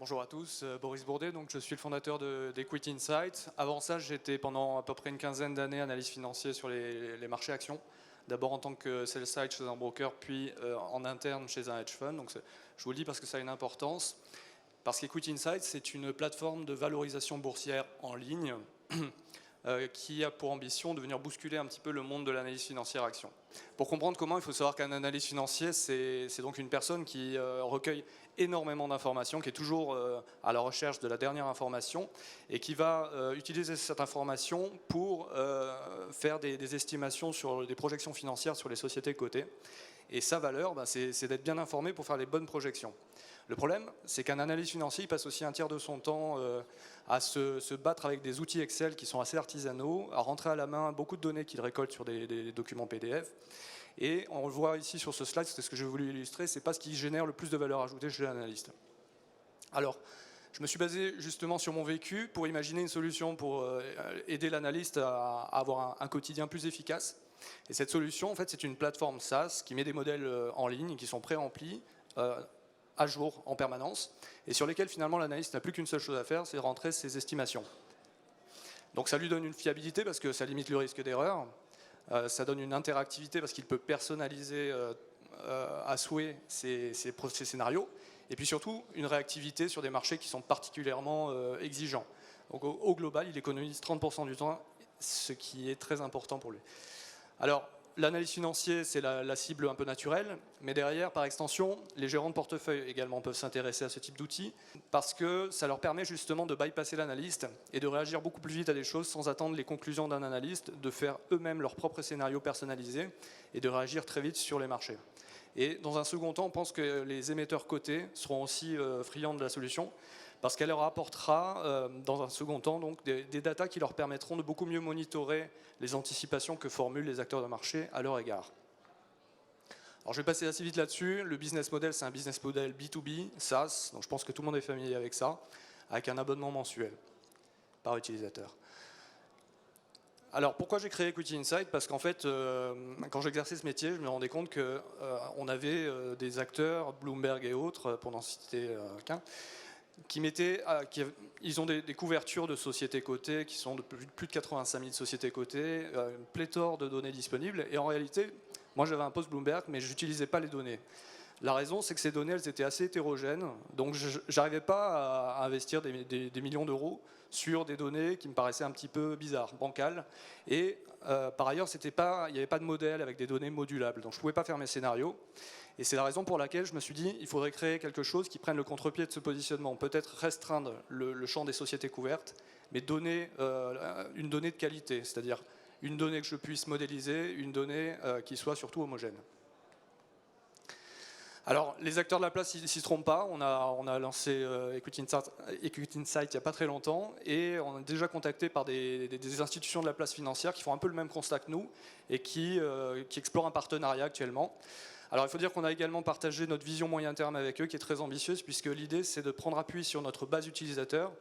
Bonjour à tous, Boris Bourdet, donc je suis le fondateur d'Equity Insight. Avant ça, j'étais pendant à peu près une quinzaine d'années analyste financier sur les marchés actions. D'abord en tant que sell-side chez un broker, puis en interne chez un hedge fund. Donc je vous le dis parce que ça a une importance. Parce qu'Equity Insight, c'est une plateforme de valorisation boursière en ligne qui a pour ambition de venir bousculer un petit peu le monde de l'analyse financière action. Pour comprendre comment, il faut savoir qu'un analyste financier, c'est donc une personne qui recueille énormément d'informations, qui est toujours à la recherche de la dernière information et qui va utiliser cette information pour faire des estimations sur des projections financières sur les sociétés cotées. Et sa valeur, c'est d'être bien informé pour faire les bonnes projections. Le problème, c'est qu'un analyste financier il passe aussi un tiers de son temps à se battre avec des outils Excel qui sont assez artisanaux, à rentrer à la main beaucoup de données qu'il récolte sur des documents PDF. Et on le voit ici sur ce slide, c'est ce que j'ai voulu illustrer, c'est pas ce qui génère le plus de valeur ajoutée chez l'analyste. Alors, je me suis basé justement sur mon vécu pour imaginer une solution pour aider l'analyste à avoir un quotidien plus efficace. Et cette solution, en fait, c'est une plateforme SaaS qui met des modèles en ligne qui sont pré-remplis, à jour en permanence, et sur lesquels finalement l'analyste n'a plus qu'une seule chose à faire, c'est rentrer ses estimations. Donc ça lui donne une fiabilité parce que ça limite le risque d'erreur, ça donne une interactivité parce qu'il peut personnaliser à souhait ses scénarios, et puis surtout une réactivité sur des marchés qui sont particulièrement exigeants. Donc au global, il économise 30% du temps, ce qui est très important pour lui. Alors, l'analyse financière, c'est la cible un peu naturelle, mais derrière, par extension, les gérants de portefeuille également peuvent s'intéresser à ce type d'outils parce que ça leur permet justement de bypasser l'analyste et de réagir beaucoup plus vite à des choses sans attendre les conclusions d'un analyste, de faire eux-mêmes leur propre scénario personnalisé et de réagir très vite sur les marchés. Et dans un second temps, on pense que les émetteurs cotés seront aussi friands de la solution parce qu'elle leur apportera, dans un second temps, donc, des datas qui leur permettront de beaucoup mieux monitorer les anticipations que formulent les acteurs de marché à leur égard. Alors, je vais passer assez vite là-dessus. Le business model, c'est un business model B2B, SaaS, donc je pense que tout le monde est familier avec ça, avec un abonnement mensuel par utilisateur. Alors, pourquoi j'ai créé Equity Insight? Parce qu'en fait, quand j'exerçais ce métier, je me rendais compte qu'on avait des acteurs, Bloomberg et autres, pour n'en citer qu'un, ils ont des couvertures de sociétés cotées qui sont de plus de 85 000 sociétés cotées, une pléthore de données disponibles. Et en réalité, moi j'avais un poste Bloomberg, mais je n'utilisais pas les données. La raison, c'est que ces données, elles étaient assez hétérogènes, donc je n'arrivais pas à investir des millions d'euros sur des données qui me paraissaient un petit peu bizarres, bancales. Et par ailleurs, il n'y avait pas de modèle avec des données modulables, donc je ne pouvais pas faire mes scénarios. Et c'est la raison pour laquelle je me suis dit il faudrait créer quelque chose qui prenne le contre-pied de ce positionnement. Peut-être restreindre le champ des sociétés couvertes, mais donner une donnée de qualité, c'est-à-dire une donnée que je puisse modéliser, une donnée qui soit surtout homogène. Alors, les acteurs de la place, ils ne s'y trompent pas. On a lancé Equity Insight il n'y a pas très longtemps et on est déjà contacté par des institutions de la place financière qui font un peu le même constat que nous et qui explorent un partenariat actuellement. Alors, il faut dire qu'on a également partagé notre vision moyen terme avec eux qui est très ambitieuse puisque l'idée, c'est de prendre appui sur notre base utilisateur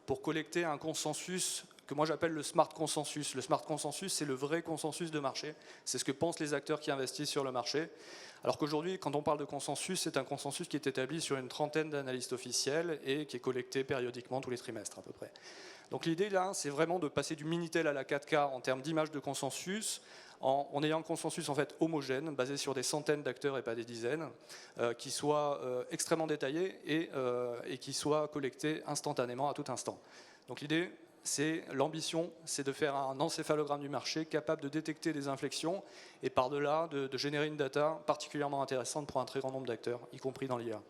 pour collecter un consensus que moi j'appelle le smart consensus. Le smart consensus, c'est le vrai consensus de marché. C'est ce que pensent les acteurs qui investissent sur le marché. Alors qu'aujourd'hui, quand on parle de consensus, c'est un consensus qui est établi sur une trentaine d'analystes officiels et qui est collecté périodiquement tous les trimestres à peu près. Donc l'idée là, c'est vraiment de passer du Minitel à la 4K en termes d'image de consensus, en ayant un consensus en fait homogène, basé sur des centaines d'acteurs et pas des dizaines, qui soit extrêmement détaillé et qui soit collecté instantanément à tout instant. Donc l'idée, l'ambition, c'est de faire un encéphalogramme du marché capable de détecter des inflexions et par-delà de générer une data particulièrement intéressante pour un très grand nombre d'acteurs, y compris dans l'IA.